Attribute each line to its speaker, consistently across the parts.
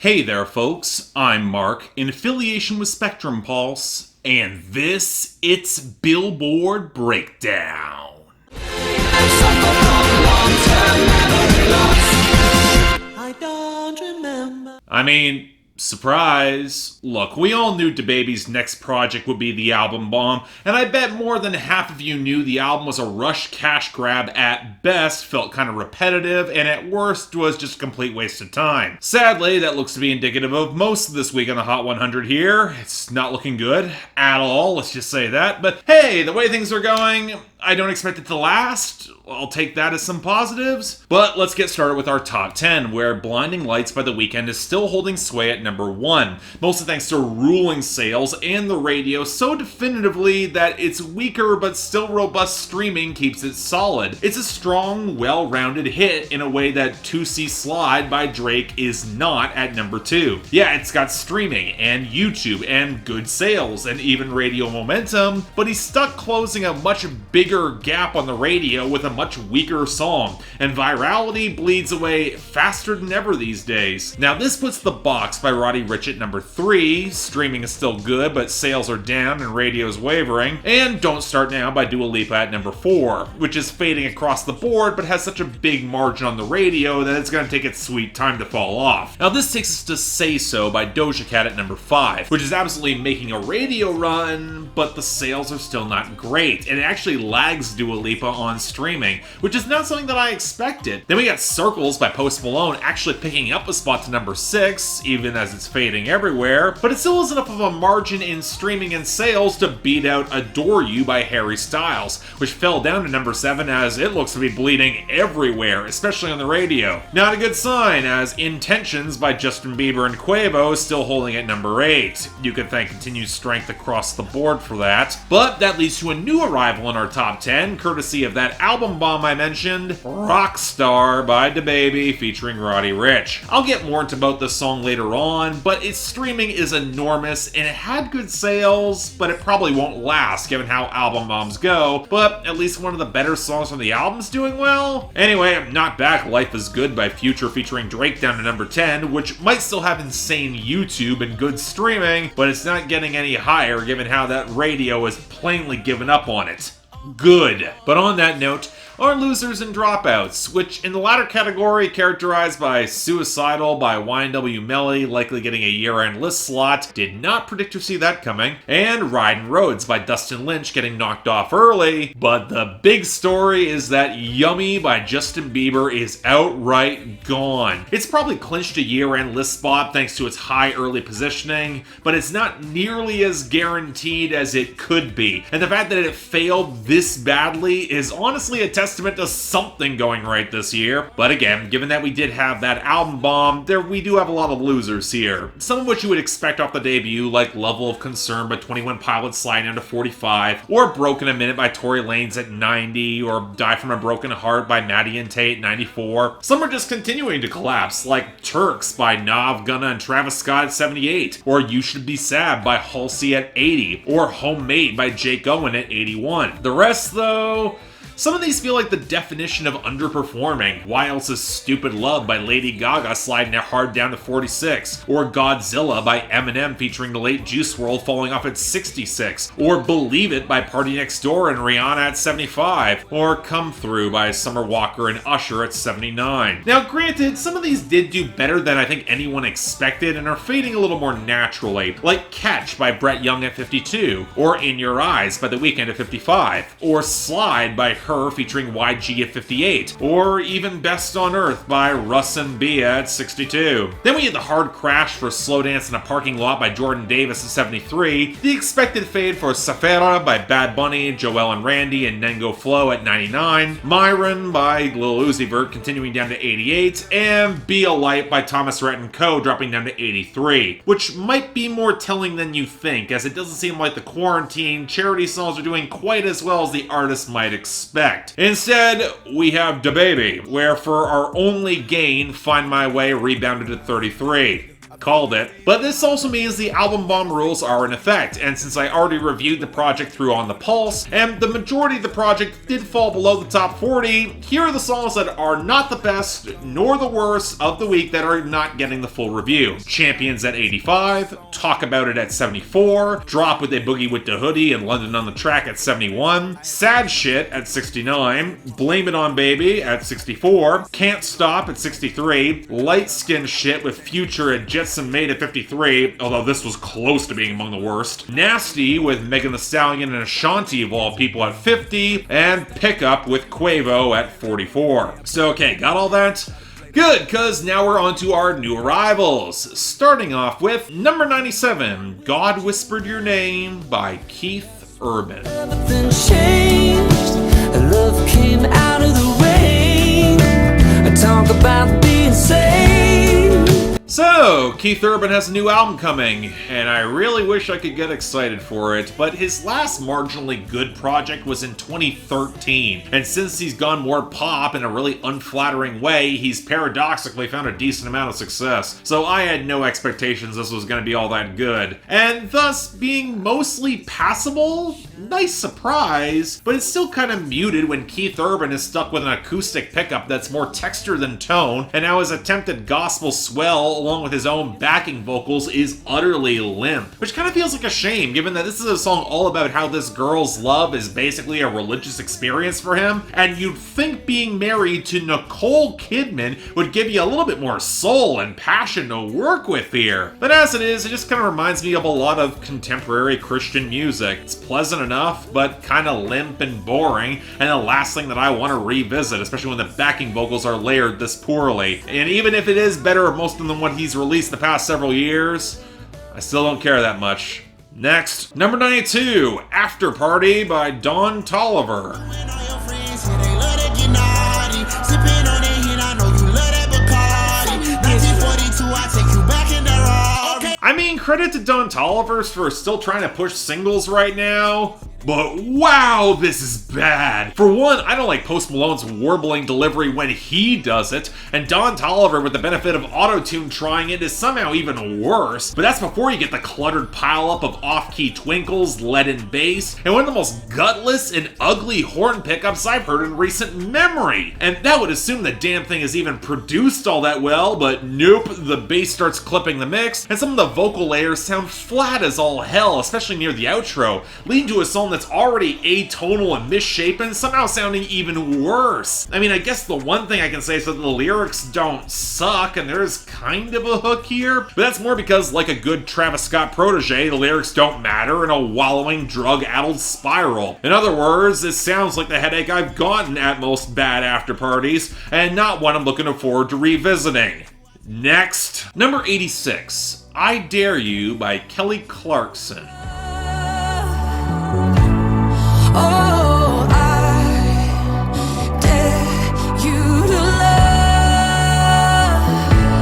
Speaker 1: Hey there, folks. I'm Mark, in affiliation with Spectrum Pulse, and it's Billboard Breakdown. I don't remember. Surprise. Look, we all knew DaBaby's next project would be the album bomb, and I bet more than half of you knew the album was a rush cash grab at best, felt kind of repetitive, and at worst was just a complete waste of time. Sadly, that looks to be indicative of most of this week on the Hot 100 here. It's not looking good at all, let's just say that. But hey, the way things are going, I don't expect it to last. I'll take that as some positives. But let's get started with our top 10, where Blinding Lights by The Weeknd is still holding sway at number 1, mostly thanks to ruling sales and the radio so definitively that its weaker but still robust streaming keeps it solid. It's a strong, well-rounded hit in a way that 2C Slide by Drake is not at number 2. Yeah, it's got streaming and YouTube and good sales and even radio momentum, but he's stuck closing a much bigger gap on the radio with a much weaker song, and virality bleeds away faster than ever these days. Now this puts The Box by Roddy Ricch at number 3, streaming is still good but sales are down and radio's wavering, and Don't Start Now by Dua Lipa at number 4, which is fading across the board but has such a big margin on the radio that it's going to take its sweet time to fall off. Now this takes us to Say So by Doja Cat at number 5, which is absolutely making a radio run, but the sales are still not great, and it actually lags Dua Lipa on streaming, which is not something that I expected. Then we got Circles by Post Malone actually picking up a spot to number 6, even as it's fading everywhere, but it still has enough of a margin in streaming and sales to beat out Adore You by Harry Styles, which fell down to number 7 as it looks to be bleeding everywhere, especially on the radio. Not a good sign, as Intentions by Justin Bieber and Quavo is still holding at number 8. You could thank continued strength across the board for that, but that leads to a new arrival in our top 10, courtesy of that album bomb I mentioned, ROCKSTAR by DaBaby featuring Roddy Ricch. I'll get more into about this song later on, but its streaming is enormous and it had good sales, but it probably won't last given how album bombs go, but at least one of the better songs on the album's doing well. Anyway, Knock Back Life is Good by Future featuring Drake down to number 10, which might still have insane YouTube and good streaming, but it's not getting any higher given how that radio has plainly given up on it. Good. But on that note, are losers and dropouts, which in the latter category characterized by Suicidal by YNW Melly likely getting a year-end list slot, did not predict to see that coming, and Ridin' Roads by Dustin Lynch getting knocked off early, but the big story is that Yummy by Justin Bieber is outright gone. It's probably clinched a year-end list spot thanks to its high early positioning, but it's not nearly as guaranteed as it could be, and the fact that it failed this badly is honestly a testament to something going right this year. But again, given that we did have that album bomb, we do have a lot of losers here. Some of which you would expect off the debut, like Level of Concern by 21 Pilots sliding down to 45, or Broken a Minute by Tory Lanez at 90, or Die From a Broken Heart by Maddie and Tate at 94. Some are just continuing to collapse, like Turks by Nav, Gunna, and Travis Scott at 78, or You Should Be Sad by Halsey at 80, or Homemade by Jake Owen at 81. The rest, though, some of these feel like the definition of underperforming. Why Else's Stupid Love by Lady Gaga sliding hard down to 46, or Godzilla by Eminem featuring the late Juice WRLD falling off at 66, or Believe It by Party Next Door and Rihanna at 75, or Come Through by Summer Walker and Usher at 79. Now granted, some of these did do better than I think anyone expected and are fading a little more naturally, like Catch by Brett Young at 52, or In Your Eyes by The Weeknd at 55, or Slide by Her featuring YG at 58, or even Best on Earth by Russ and Bia at 62. Then we had the hard crash for Slow Dance in a Parking Lot by Jordan Davis at 73, the expected fade for Safera by Bad Bunny, Joel and Randy, and Nengo Flow at 99, Myron by Lil Uzi Vert continuing down to 88, and Be a Light by Thomas Rhett and Co. dropping down to 83, which might be more telling than you think, as it doesn't seem like the quarantine charity songs are doing quite as well as the artist might expect. Instead, we have DaBaby, where for our only gain, Find My Way rebounded to 33. Called it. But this also means the album bomb rules are in effect, and since I already reviewed the project through On the Pulse, and the majority of the project did fall below the top 40, here are the songs that are not the best nor the worst of the week that are not getting the full review. Champions at 85, Talk About It at 74, Drop With a Boogie with the Hoodie and London on the Track at 71, Sad Shit at 69, Blame It On Baby at 64, Can't Stop at 63, Light Skin Shit with Future at jetsonmade at 53, although this was close to being among the worst, Nasty with Megan Thee Stallion and Ashanti of all people at 50, and Pickup with Quavo at 44. So okay, got all that? Good, because now we're on to our new arrivals. Starting off with number 97, God Whispered Your Name by Keith Urban.
Speaker 2: Everything changed, love came out of the rain. I talk about being saved.
Speaker 1: So, Keith Urban has a new album coming, and I really wish I could get excited for it, but his last marginally good project was in 2013, and since he's gone more pop in a really unflattering way, he's paradoxically found a decent amount of success, so I had no expectations this was going to be all that good. And thus, being mostly passable? Nice surprise, but it's still kind of muted when Keith Urban is stuck with an acoustic pickup that's more texture than tone, and now his attempted gospel swell along with his own backing vocals is utterly limp, which kind of feels like a shame given that this is a song all about how this girl's love is basically a religious experience for him, and you'd think being married to Nicole Kidman would give you a little bit more soul and passion to work with here. But as it is, it just kind of reminds me of a lot of contemporary Christian music. It's pleasant enough, but kind of limp and boring, and the last thing that I want to revisit, especially when the backing vocals are layered this poorly. And even if it is better most than what he's released the past several years, I still don't care that much. Next, number 92, After Party by Don Toliver. I mean, credit to Don Toliver for still trying to push singles right now, but wow, this is bad. For one, I don't like Post Malone's warbling delivery when he does it, and Don Toliver with the benefit of auto-tune trying it is somehow even worse, but that's before you get the cluttered pile-up of off-key twinkles, leaden bass, and one of the most gutless and ugly horn pickups I've heard in recent memory. And that would assume the damn thing is even produced all that well, but nope, the bass starts clipping the mix, and some of the vocal layers sound flat as all hell, especially near the outro, leading to a song that's already atonal and misshapen, somehow sounding even worse. I mean, I guess the one thing I can say is that the lyrics don't suck, and there is kind of a hook here, but that's more because, like a good Travis Scott protege, the lyrics don't matter in a wallowing, drug-addled spiral. In other words, this sounds like the headache I've gotten at most bad after parties, and not one I'm looking forward to revisiting. Next, number 86, I Dare You by Kelly Clarkson.
Speaker 2: Oh, I dare you to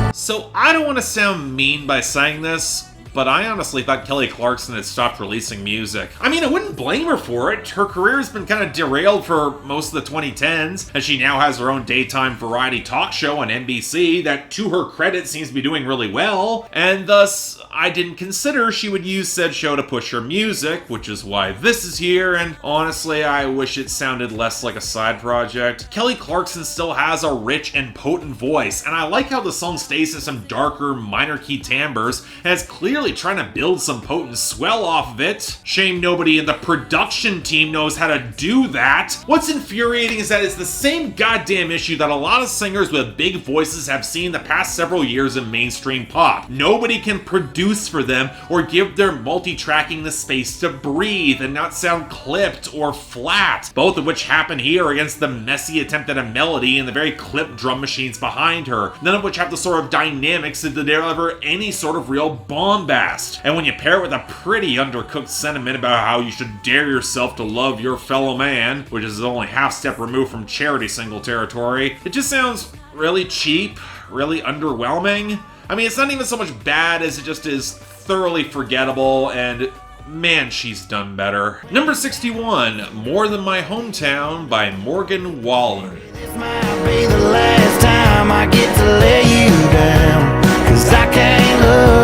Speaker 2: love.
Speaker 1: So I don't want to sound mean by saying this, but I honestly thought Kelly Clarkson had stopped releasing music. I mean, I wouldn't blame her for it. Her career has been kind of derailed for most of the 2010s, and she now has her own daytime variety talk show on NBC that, to her credit, seems to be doing really well, and thus, I didn't consider she would use said show to push her music, which is why this is here, and honestly, I wish it sounded less like a side project. Kelly Clarkson still has a rich and potent voice, and I like how the song stays in some darker, minor key timbres, and is clearly trying to build some potent swell off of it. Shame nobody in the production team knows how to do that. What's infuriating is that it's the same goddamn issue that a lot of singers with big voices have seen the past several years in mainstream pop. Nobody can produce for them or give their multi-tracking the space to breathe and not sound clipped or flat, both of which happen here against the messy attempt at a melody and the very clipped drum machines behind her, none of which have the sort of dynamics to deliver any sort of real bombast. And when you pair it with a pretty undercooked sentiment about how you should dare yourself to love your fellow man, which is only half step removed from charity single territory, it just sounds really cheap, really underwhelming. I mean, it's not even so much bad as it just is thoroughly forgettable, and man, she's done better. Number 61, More Than My Hometown by Morgan Wallen.
Speaker 2: This might be the last time I get to lay you down, 'cause I can't love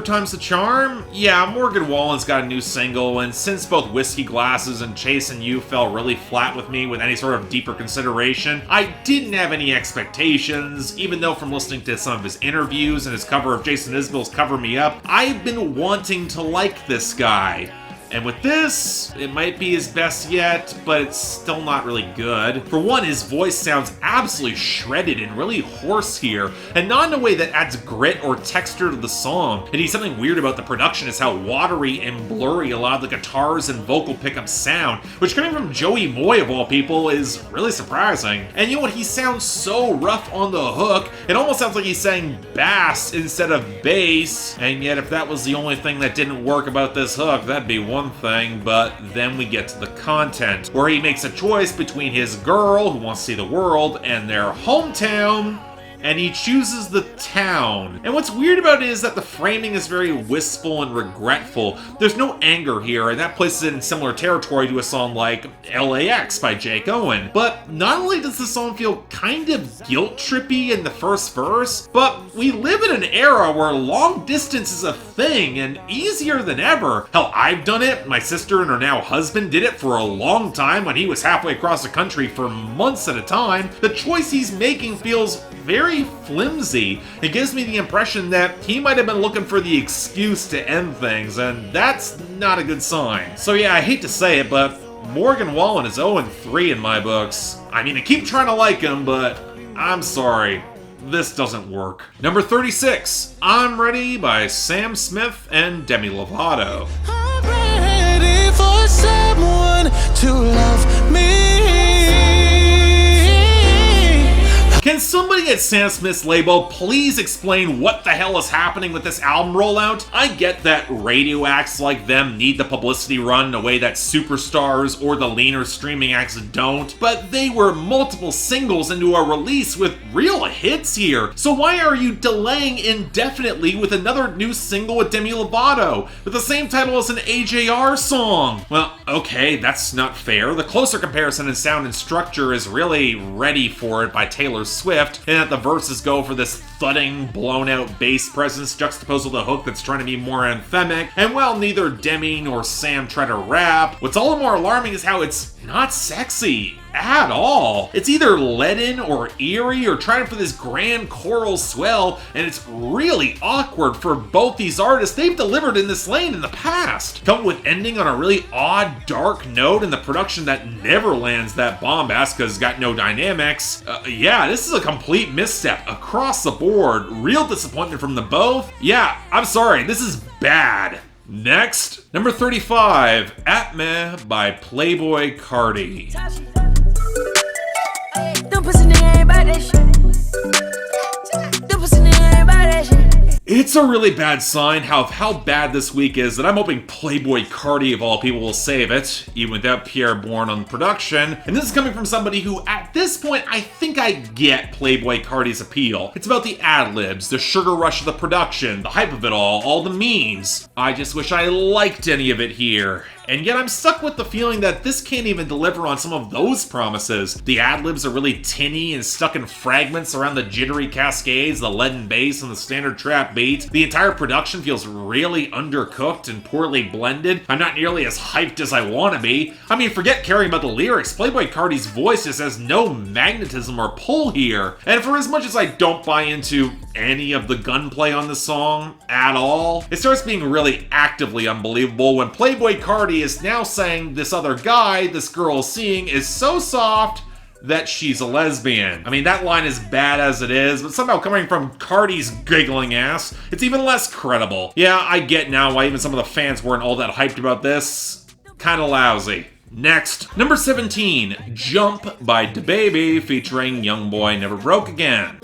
Speaker 1: time's the charm? Yeah, Morgan Wallen's got a new single, and since both Whiskey Glasses and Chasing You fell really flat with me with any sort of deeper consideration, I didn't have any expectations, even though from listening to some of his interviews and his cover of Jason Isbell's Cover Me Up, I've been wanting to like this guy. And with this, it might be his best yet, but it's still not really good. For one, his voice sounds absolutely shredded and really hoarse here, and not in a way that adds grit or texture to the song. And something weird about the production is how watery and blurry a lot of the guitars and vocal pickups sound, which coming from Joey Moy of all people is really surprising. And you know what, he sounds so rough on the hook, it almost sounds like he's saying bass instead of bass, and yet if that was the only thing that didn't work about this hook, that'd be one thing. But then we get to the content, where he makes a choice between his girl, who wants to see the world, and their hometown, and he chooses the town. And what's weird about it is that the framing is very wistful and regretful. There's no anger here, and that places it in similar territory to a song like LAX by Jake Owen. But not only does the song feel kind of guilt-trippy in the first verse, but we live in an era where long distance is a thing, and easier than ever. Hell, I've done it, my sister and her now husband did it for a long time when he was halfway across the country for months at a time. The choice he's making feels very flimsy. It gives me the impression that he might have been looking for the excuse to end things, and that's not a good sign. So yeah, I hate to say it, but Morgan Wallen is 0-3 in my books. I mean, I keep trying to like him, but I'm sorry, this doesn't work. Number 36, I'm Ready by Sam Smith and Demi Lovato.
Speaker 2: I'm ready for someone to love me.
Speaker 1: Can somebody at Sam Smith's label please explain what the hell is happening with this album rollout? I get that radio acts like them need the publicity run in a way that superstars or the leaner streaming acts don't, but they were multiple singles into a release with real hits here. So why are you delaying indefinitely with another new single with Demi Lovato with the same title as an AJR song? Well, okay, that's not fair. The closer comparison in sound and structure is really Ready for It by Taylor Swift, and that the verses go for this thudding, blown-out bass presence juxtaposed with a hook that's trying to be more anthemic, and while neither Demi nor Sam try to rap, what's all the more alarming is how it's not sexy at all. It's either leaden or eerie or trying for this grand choral swell, and it's really awkward for both these artists. They've delivered in this lane in the past. Come with ending on a really odd, dark note and the production that never lands that bombast because it's got no dynamics. Yeah, this is a complete misstep across the board. Real disappointment from the both. Yeah, I'm sorry, this is bad. Next, number 35, At Me by Playboi Carti. It's a really bad sign of how bad this week is that I'm hoping Playboi Carti of all people will save it, even without Pierre Bourne on production. And this is coming from somebody who, at this point, I think I get Playboi Carti's appeal. It's about the ad-libs, the sugar rush of the production, the hype of it all the memes. I just wish I liked any of it here. And yet I'm stuck with the feeling that this can't even deliver on some of those promises. The ad-libs are really tinny and stuck in fragments around the jittery cascades, the leaden bass, and the standard trap beat. The entire production feels really undercooked and poorly blended. I'm not nearly as hyped as I want to be. I mean, forget caring about the lyrics. Playboi Carti's voice just has no magnetism or pull here. And for as much as I don't buy into any of the gunplay on the song at all, it starts being really actively unbelievable when Playboi Carti is now saying this other guy this girl is seeing is so soft that she's a lesbian. I mean, that line is bad as it is, but somehow coming from Carti's giggling ass, it's even less credible. Yeah, I get now why even some of the fans weren't all that hyped about this. Kinda lousy. Next, number 17, Jump by DaBaby featuring YoungBoy Never Broke Again.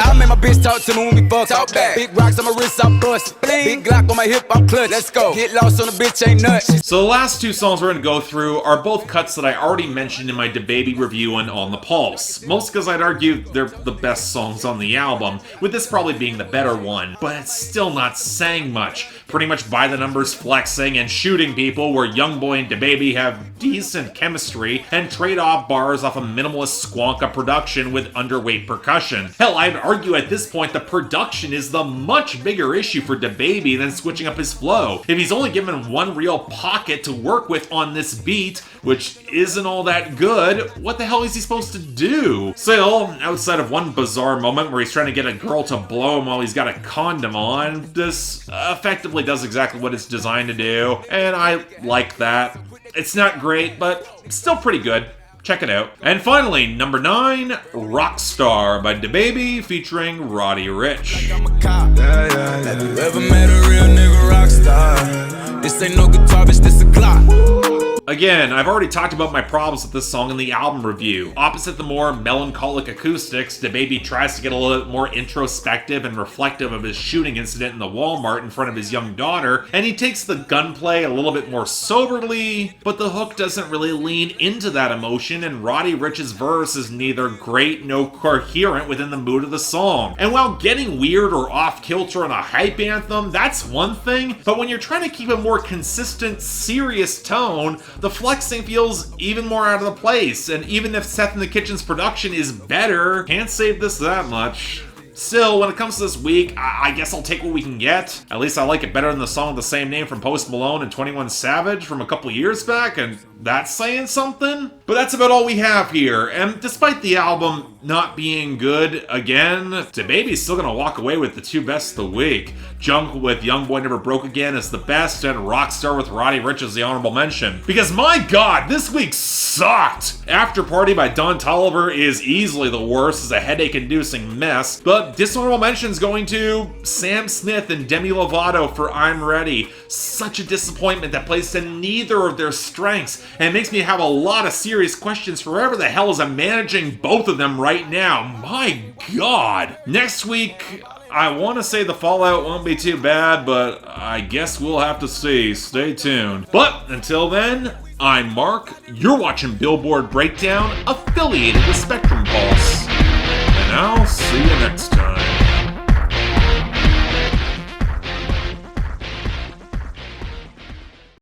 Speaker 3: I made my bitch talk to me when we fuck. Talk back. Big rocks on my wrist, I'm bust. Big Glock on my hip, I'm clutch. Let's go. Get lost on the bitch, ain't nuts.
Speaker 1: So the last two songs we're going to go through are both cuts that I already mentioned in my DaBaby review and On the Pulse. Most because I'd argue they're the best songs on the album, with this probably being the better one, but it's still not saying much. pretty much by the numbers flexing and shooting people, where YoungBoy and DaBaby have decent chemistry and trade off bars off a minimalist squonka production with underweight percussion. Hell, I'd argue at this point the production is the much bigger issue for DaBaby than switching up his flow. If he's only given one real pocket to work with on this beat, which isn't all that good, what the hell is he supposed to do? Still, outside of one bizarre moment where he's trying to get a girl to blow him while he's got a condom on, this effectively does exactly what it's designed to do, and I like that. It's not great, but still pretty good. Check it out. And finally, number 9, Rockstar by DaBaby featuring Roddy Ricch.
Speaker 3: I'm a cop. Have you ever met a real nigga rock star? This ain't no guitar, bitch, this a Glock.
Speaker 1: Again, I've already talked about my problems with this song in the album review. Opposite the more melancholic acoustics, DaBaby tries to get a little bit more introspective and reflective of his shooting incident in the Walmart in front of his young daughter, and he takes the gunplay a little bit more soberly, but the hook doesn't really lean into that emotion, and Roddy Ricch's verse is neither great nor coherent within the mood of the song. And while getting weird or off-kilter on a hype anthem, that's one thing, but when you're trying to keep a more consistent, serious tone, the flexing feels even more out of the place, and even if Seth in the Kitchen's production is better, can't save this that much. Still, when it comes to this week, I guess I'll take what we can get. At least I like it better than the song of the same name from Post Malone and 21 Savage from a couple years back, and that's saying something. But that's about all we have here, and despite the album not being good, again, DaBaby's still gonna walk away with the 2 best of the week. Junk with YoungBoy Never Broke Again is the best, and Rockstar with Roddy Ricch is the honorable mention. Because my god, this week sucked! After Party by Don Toliver is easily the worst as a headache-inducing mess, but dishonorable mention's going to Sam Smith and Demi Lovato for I'm Ready. Such a disappointment that plays to neither of their strengths, and it makes me have a lot of serious questions for whoever the hell is managing both of them right now. My god! Next week, I want to say the fallout won't be too bad, but I guess we'll have to see. Stay tuned. But until then, I'm Mark. You're watching Billboard Breakdown, affiliated with Spectrum Pulse. And I'll see you next time.